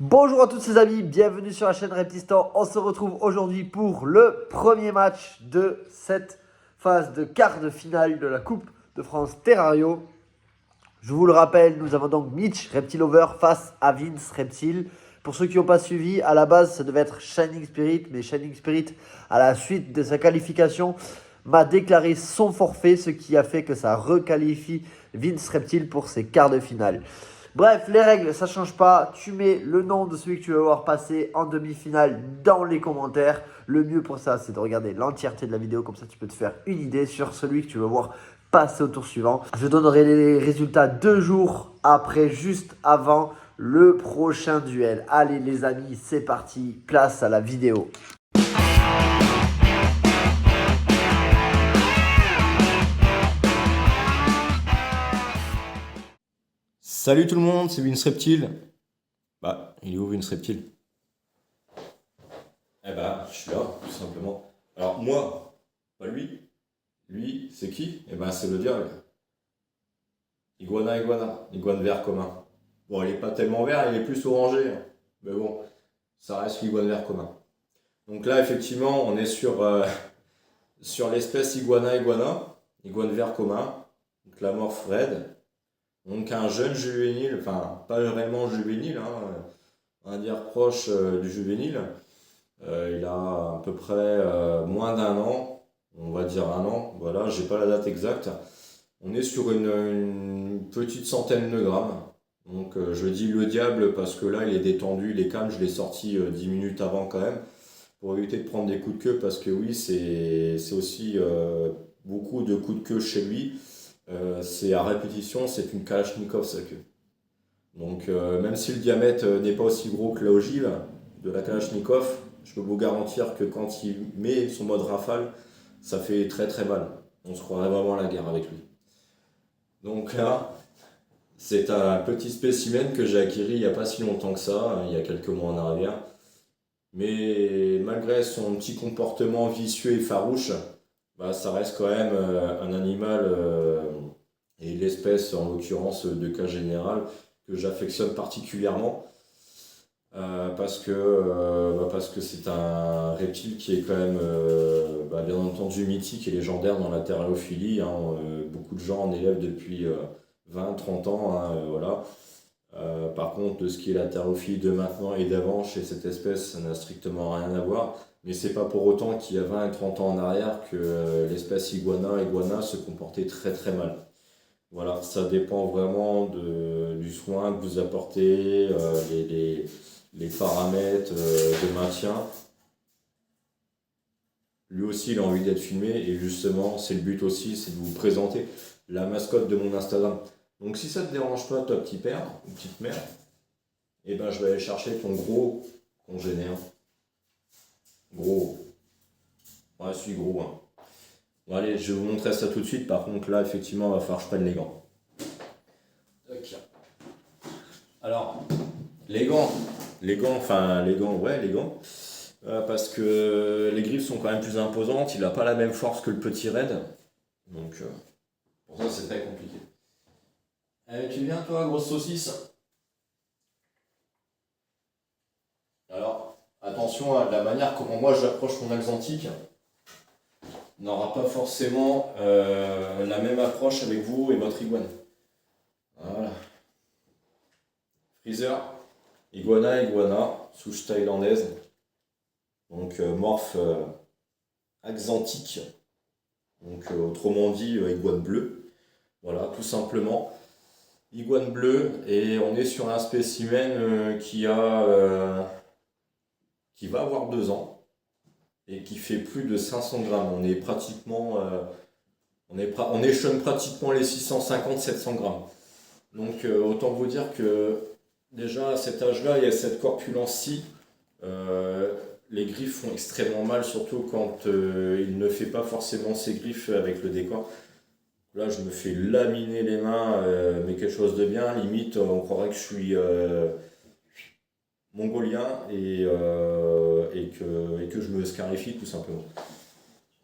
Bonjour à tous les amis, bienvenue sur la chaîne Reptistan. On se retrouve aujourd'hui pour le premier match de cette phase de quart de finale de la Coupe de France Terrario. Je vous le rappelle, nous avons donc Mitch Reptilover face à Vince Reptile. Pour ceux qui n'ont pas suivi, à la base ça devait être Shining Spirit, mais Shining Spirit, à la suite de sa qualification, m'a déclaré son forfait, ce qui a fait que ça requalifie Vince Reptile pour ses quarts de finale. Bref, les règles, ça change pas. Tu mets le nom de celui que tu vas voir passer en demi-finale dans les commentaires. Le mieux pour ça, c'est de regarder l'entièreté de la vidéo. Comme ça, tu peux te faire une idée sur celui que tu vas voir passer au tour suivant. Je donnerai les résultats 2 jours après, juste avant le prochain duel. Allez les amis, c'est parti. Place à la vidéo. Salut tout le monde, c'est Vince Reptile. Bah, il est où Vince Reptile? Eh bah, je suis là, tout simplement. Alors moi, pas lui. Lui, c'est qui? Eh ben, c'est le diable. Iguane vert commun. Bon, il est pas tellement vert, il est plus orangé, hein. Mais bon, ça reste l'iguane vert commun. Donc là, effectivement, on est sur l'espèce iguane vert commun. Donc la morph red. Donc un jeune juvénile, enfin pas réellement juvénile, hein, on va dire proche du juvénile. Il a à peu près moins d'un an, on va dire un an, voilà, j'ai pas la date exacte. On est sur une petite centaine de grammes. Donc je dis le diable parce que là il est détendu, il est calme, je l'ai sorti 10 minutes avant quand même, pour éviter de prendre des coups de queue parce que oui c'est aussi beaucoup de coups de queue chez lui. C'est à répétition, c'est une Kalachnikov sa queue. Donc même si le diamètre n'est pas aussi gros que l'ogive de la Kalachnikov, je peux vous garantir que quand il met son mode rafale, ça fait très très mal. On se croirait vraiment à la guerre avec lui. Donc là, c'est un petit spécimen que j'ai acquis il n'y a pas si longtemps que ça, il y a quelques mois en arrière. Mais malgré son petit comportement vicieux et farouche, bah, ça reste quand même un animal, et l'espèce en l'occurrence de cas général, que j'affectionne particulièrement. Parce que c'est un reptile qui est quand même bien entendu mythique et légendaire dans la terrariophilie, hein. Beaucoup de gens en élèvent depuis 20-30 ans, hein, voilà. Par contre, de ce qui est la terrariophilie de maintenant et d'avant chez cette espèce, ça n'a strictement rien à voir. Mais c'est pas pour autant qu'il y a 20 et 30 ans en arrière que l'espèce iguana se comportait très très mal. Voilà, ça dépend vraiment du soin que vous apportez, les paramètres de maintien. Lui aussi, il a envie d'être filmé et justement, c'est le but aussi, c'est de vous présenter la mascotte de mon Instagram. Donc si ça te dérange pas, toi petit père ou petite mère, eh ben je vais aller chercher ton gros congénère. Gros. Ouais, je suis gros, hein. Bon, allez, je vais vous montrer ça tout de suite. Par contre, là, effectivement, il va falloir que je prenne les gants. Tac. Alors, les gants. Parce que les griffes sont quand même plus imposantes, il n'a pas la même force que le petit raid. Donc, pour ça, c'est très compliqué. Allez, tu viens, toi, grosse saucisse? Alors, attention à la manière comment moi j'approche mon axantique. N'aura pas forcément la même approche avec vous et votre iguane. Voilà. Freezer, iguana, souche thaïlandaise. Donc morphe axantique. Donc autrement dit iguane bleue. Voilà, tout simplement. Iguane bleue, et on est sur un spécimen qui va avoir 2 ans et qui fait plus de 500 grammes. On est pratiquement, on échelonne pratiquement les 650-700 grammes. Donc autant vous dire que déjà à cet âge-là et à cette corpulence-ci, les griffes font extrêmement mal, surtout quand il ne fait pas forcément ses griffes avec le décor. Là, je me fais laminer les mains, mais quelque chose de bien. Limite, on croirait que je suis mongolien et que je me scarifie tout simplement.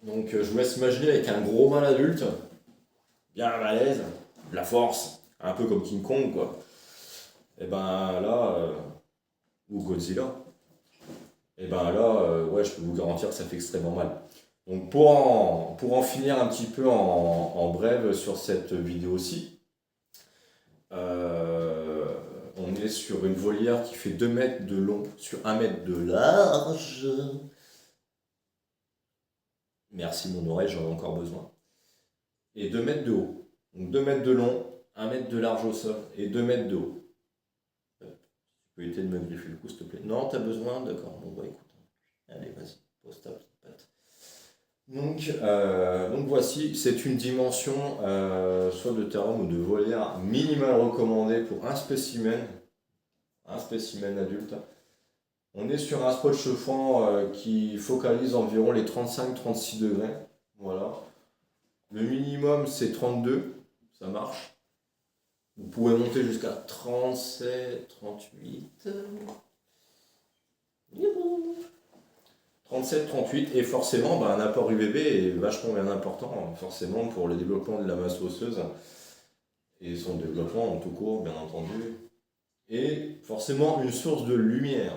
Donc, je vous laisse imaginer avec un gros mâle adulte, bien à l'aise, de la force, un peu comme King Kong, quoi. Et ben là, ou Godzilla, et ben là, ouais, je peux vous garantir que ça fait extrêmement mal. Donc pour en finir un petit peu en brève sur cette vidéo-ci, euh, on est sur une volière qui fait 2 mètres de long sur 1 mètre de large. Merci mon oreille, j'en ai encore besoin. Et 2 mètres de haut. Donc 2 mètres de long, 1 mètre de large au sol et 2 mètres de haut. Tu peux éviter de me griffer le cou s'il te plaît. Non, t'as besoin? D'accord, bon bah écoute. Allez, vas-y, pose ta petite patte. Donc voici, c'est une dimension soit de terrain ou de volière minimale recommandée pour un spécimen adulte. On est sur un spot chauffant qui focalise environ les 35-36 degrés. Voilà. Le minimum c'est 32, ça marche. Vous pouvez monter jusqu'à 37, 38. 37, 38 et forcément un apport UVB est vachement bien important forcément pour le développement de la masse osseuse et son développement en tout court bien entendu et forcément une source de lumière.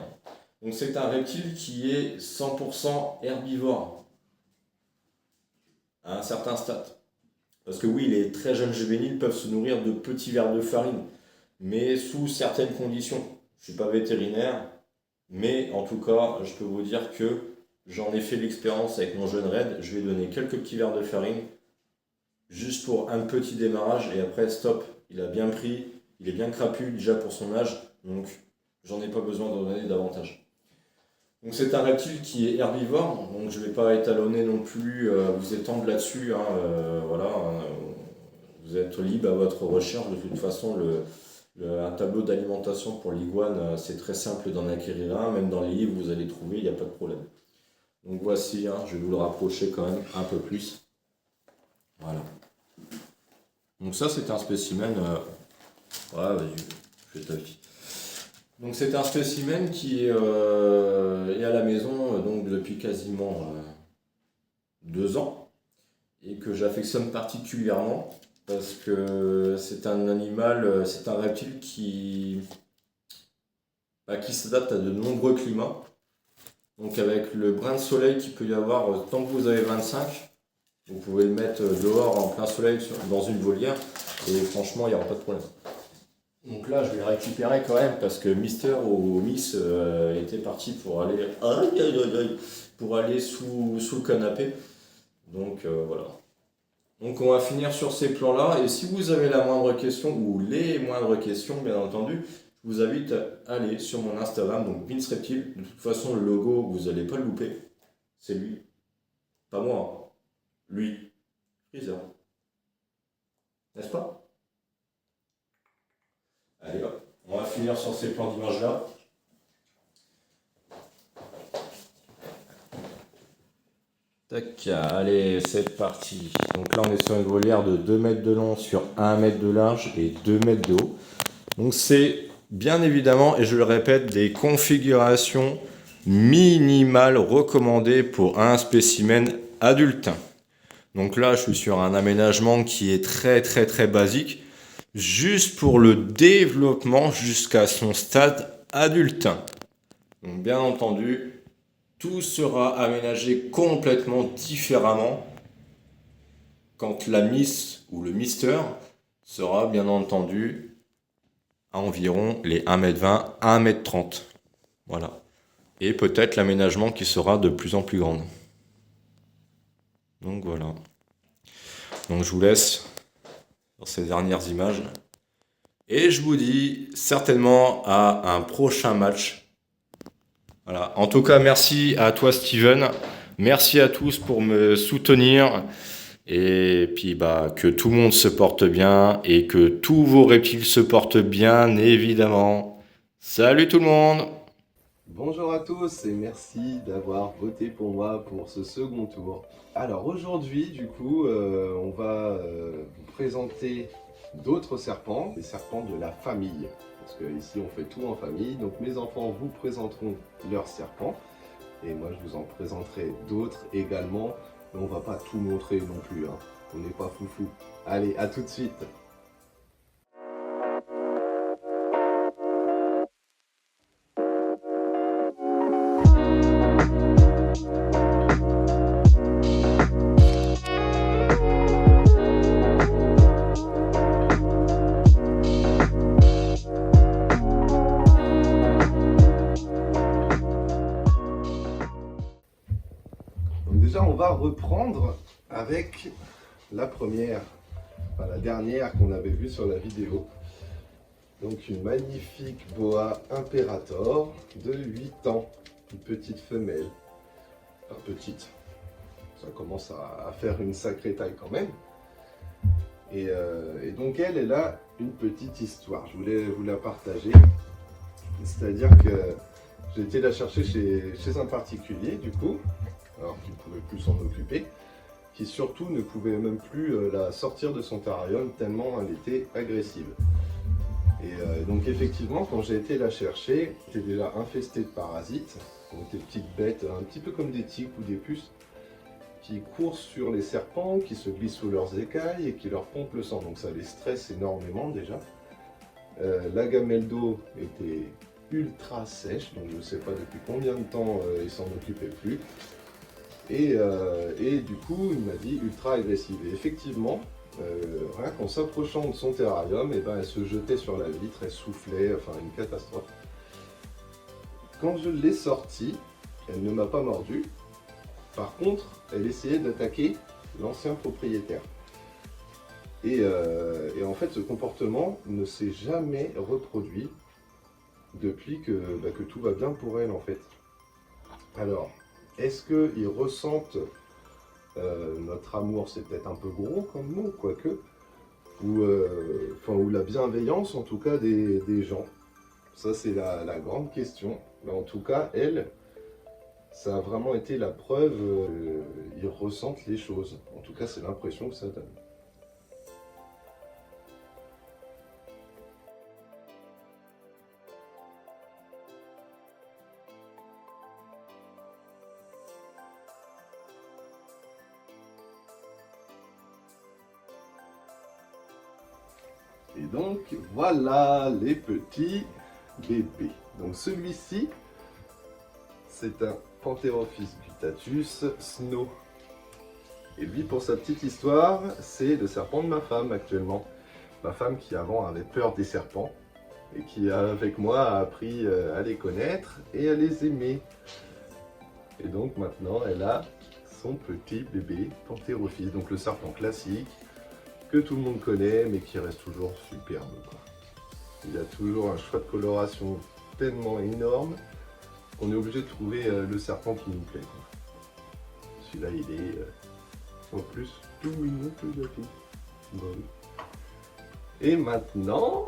Donc c'est un reptile qui est 100% herbivore à un certain stade. Parce que oui, les très jeunes juvéniles peuvent se nourrir de petits vers de farine, mais sous certaines conditions. Je ne suis pas vétérinaire, mais en tout cas, je peux vous dire que j'en ai fait l'expérience avec mon jeune raid. Je lui ai donné quelques petits verres de farine, juste pour un petit démarrage, et après, stop. Il a bien pris, il est bien crapu déjà pour son âge, donc j'en ai pas besoin d'en donner davantage. Donc c'est un reptile qui est herbivore, donc je ne vais pas étalonner non plus, vous étendre là-dessus, hein, voilà, vous êtes libre à votre recherche. De toute façon, un tableau d'alimentation pour l'iguane, c'est très simple d'en acquérir un, même dans les livres vous allez trouver, il n'y a pas de problème. Donc voici, hein, je vais vous le rapprocher quand même un peu plus. Voilà. Donc ça c'est un spécimen, ouais, vas-y, je vais t'afficher. Donc c'est un spécimen qui est à la maison donc depuis quasiment 2 ans et que j'affectionne particulièrement parce que c'est un animal, c'est un reptile qui s'adapte à de nombreux climats. Donc avec le brin de soleil qu'il peut y avoir, tant que vous avez 25, vous pouvez le mettre dehors en plein soleil dans une volière et franchement il n'y aura pas de problème. Donc là, je vais récupérer quand même parce que Mister ou Miss était parti pour aller, pour aller sous le canapé. Donc voilà. Donc on va finir sur ces plans-là. Et si vous avez la moindre question ou les moindres questions, bien entendu, je vous invite à aller sur mon Instagram, donc Vince Reptile. De toute façon, le logo, vous n'allez pas le louper. C'est lui. Pas moi. Hein. Lui. Freezer. N'est-ce pas? Allez hop, on va finir sur ces plans d'image là. Tac, allez, c'est parti. Donc là, on est sur une volière de 2 mètres de long sur 1 mètre de large et 2 mètres de haut. Donc c'est bien évidemment, et je le répète, des configurations minimales recommandées pour un spécimen adulte. Donc là, je suis sur un aménagement qui est très très très basique, juste pour le développement jusqu'à son stade adulte. Donc bien entendu, tout sera aménagé complètement différemment quand la Miss ou le Mister sera bien entendu à environ les 1m20, 1m30. Voilà. Et peut-être l'aménagement qui sera de plus en plus grand. Donc voilà. Donc je vous laisse sur ces dernières images. Et je vous dis certainement à un prochain match. Voilà. En tout cas, merci à toi Steven. Merci à tous pour me soutenir. Et puis que tout le monde se porte bien et que tous vos reptiles se portent bien, évidemment. Salut tout le monde! Bonjour à tous et merci d'avoir voté pour moi pour ce second tour. Alors aujourd'hui, du coup, on va vous présenter d'autres serpents, des serpents de la famille. Parce que ici, on fait tout en famille. Donc mes enfants vous présenteront leurs serpents. Et moi, je vous en présenterai d'autres également. Mais on va pas tout montrer non plus, hein. On n'est pas foufou. Allez, à tout de suite! va reprendre avec la première, enfin la dernière qu'on avait vue sur la vidéo. Donc une magnifique boa imperator de 8 ans, une petite femelle. Enfin petite, ça commence à faire une sacrée taille quand même. Et donc elle a une petite histoire, je voulais vous la partager. C'est-à-dire que j'ai été la chercher chez un particulier du coup, alors qu'il ne pouvait plus s'en occuper, qui surtout ne pouvait même plus la sortir de son terrarium tellement elle était agressive. Et donc effectivement, quand j'ai été la chercher, elle était déjà infestée de parasites, donc des petites bêtes un petit peu comme des tiques ou des puces, qui courent sur les serpents, qui se glissent sous leurs écailles et qui leur pompent le sang, donc ça les stresse énormément déjà. La gamelle d'eau était ultra sèche, donc je ne sais pas depuis combien de temps il s'en occupait plus. Et du coup, il m'a dit ultra agressive. Et effectivement, rien qu'en s'approchant de son terrarium, et ben, elle se jetait sur la vitre, elle soufflait, enfin une catastrophe. Quand je l'ai sortie, elle ne m'a pas mordu. Par contre, elle essayait d'attaquer l'ancien propriétaire. Et en fait, ce comportement ne s'est jamais reproduit depuis que tout va bien pour elle en fait. Alors, est-ce qu'ils ressentent notre amour, c'est peut-être un peu gros comme mot, quoique, ou la bienveillance en tout cas des gens. Ça c'est la grande question. Mais en tout cas, elle, ça a vraiment été la preuve qu'ils ressentent les choses. En tout cas, c'est l'impression que ça donne. Et donc voilà les petits bébés. Donc celui-ci, c'est un Pantherophis guttatus Snow. Et lui, pour sa petite histoire, c'est le serpent de ma femme actuellement. Ma femme qui avant avait peur des serpents et qui avec moi a appris à les connaître et à les aimer. Et donc maintenant, elle a son petit bébé Pantherophis, donc le serpent classique que tout le monde connaît, mais qui reste toujours superbe, quoi. Il a toujours un choix de coloration tellement énorme qu'on est obligé de trouver le serpent qui nous plaît, quoi. Celui-là, il est en plus tout mignon, tout joli. Bon. Et maintenant,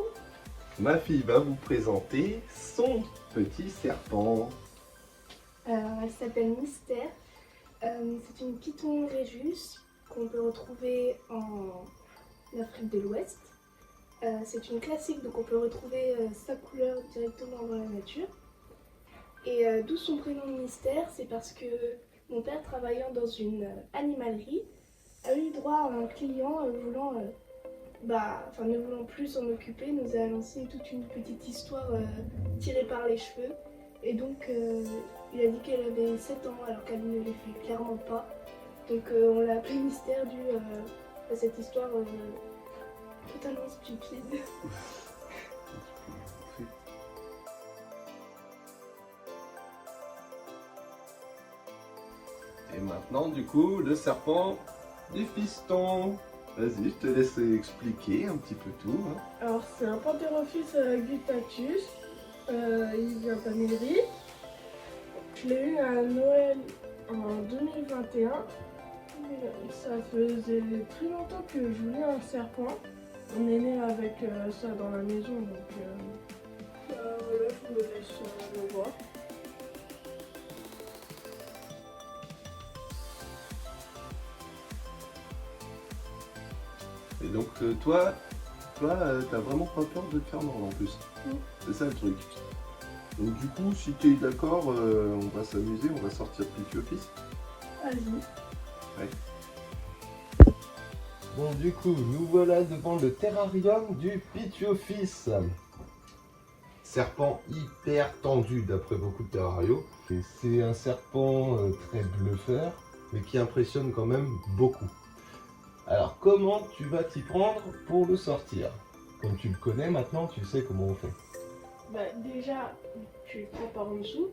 ma fille va vous présenter son petit serpent. Alors, elle s'appelle Mystère. C'est une python Régis qu'on peut retrouver en Afrique de l'Ouest. C'est une classique, donc on peut retrouver sa couleur directement dans la nature. Et d'où son prénom Mystère, c'est parce que mon père, travaillant dans une animalerie, a eu droit à un client ne voulant plus s'en occuper, nous a lancé toute une petite histoire tirée par les cheveux. Et donc il a dit qu'elle avait 7 ans alors qu'elle ne les fait clairement pas. Donc on l'a appelé Mystère dû à cette histoire totalement stupide. Et maintenant, du coup, le serpent du fiston. Vas-y, je te laisse expliquer un petit peu tout. Hein. Alors c'est un Pantherophis guttatus, il vient d'Amérique. Je l'ai eu à Noël en 2021. Ça faisait très longtemps que je voulais un serpent. On est né avec ça dans la maison, donc voilà, je vous laisse le voir. Et donc, toi, t'as vraiment pas peur de te faire mordre en plus. Non. C'est ça le truc. Donc du coup, si tu es d'accord, on va s'amuser, on va sortir Pithiophyse. Vas-y. Ouais. Bon, du coup, nous voilà devant le terrarium du Pithiophyse. Serpent hyper tendu d'après beaucoup de terrarios. Et c'est un serpent très bluffeur, mais qui impressionne quand même beaucoup. Alors, comment tu vas t'y prendre pour le sortir? Comme tu le connais maintenant, tu sais comment on fait. Bah, déjà, tu le prends par en dessous,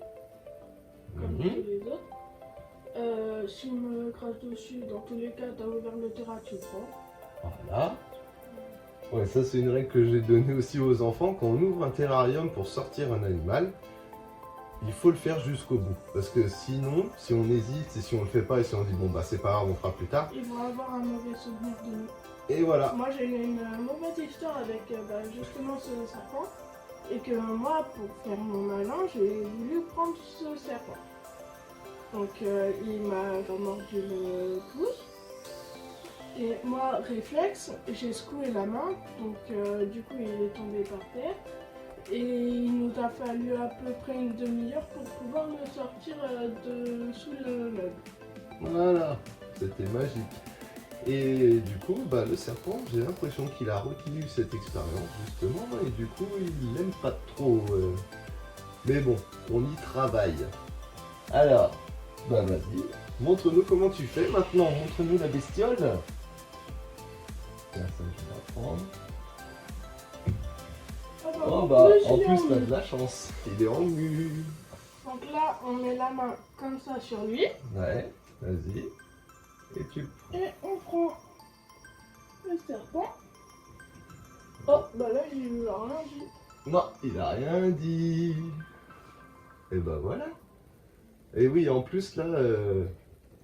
comme tous les autres. S'il me crache dessus, dans tous les cas, t'as ouvert le terrain, tu prends. Voilà. Ouais, ça c'est une règle que j'ai donnée aussi aux enfants. Quand on ouvre un terrarium pour sortir un animal, il faut le faire jusqu'au bout. Parce que sinon, si on hésite et si on le fait pas et si on dit bon bah c'est pas grave, on fera plus tard. Ils vont avoir un mauvais souvenir de nous. Et voilà. Moi j'ai eu une mauvaise histoire avec justement ce serpent. Et que moi, pour faire mon malin, j'ai voulu prendre ce serpent. Donc il m'a mordu le pouce. Et moi, réflexe, j'ai secoué la main. Donc du coup, il est tombé par terre. Et il nous a fallu à peu près une demi-heure pour pouvoir le sortir de sous le meuble. Voilà. C'était magique. Et du coup, bah, le serpent, j'ai l'impression qu'il a retenu cette expérience justement. Et du coup, il l'aime pas trop. Mais bon, on y travaille. Alors, bah vas-y, montre-nous comment tu fais maintenant. Montre-nous la bestiole. Tiens, ça, je vais la prendre. Oh bah, en plus, t'as de la chance. Il est en mu. Donc là, on met la main comme ça sur lui. Ouais, vas-y. Et tu... Et on prend le serpent. Oh, bah là, j'ai eu rien dit. Non, il a rien dit. Et bah voilà. Et oui, en plus là,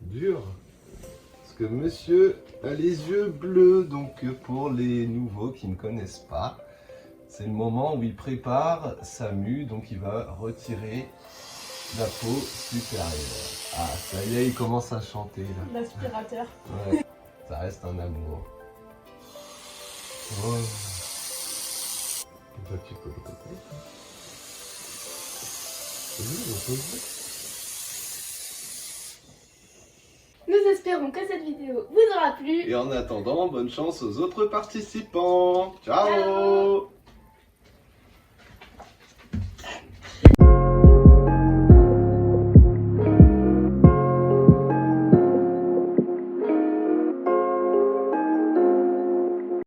dur. Parce que monsieur a les yeux bleus, donc pour les nouveaux qui ne connaissent pas, c'est le moment où il prépare sa mue, donc il va retirer la peau supérieure. Ah, ça y est, il commence à chanter là. L'aspirateur. Ouais, ça reste un amour. Oh. Bah, tu peux le côté. Nous espérons que cette vidéo vous aura plu. Et en attendant, bonne chance aux autres participants. Ciao, Ciao.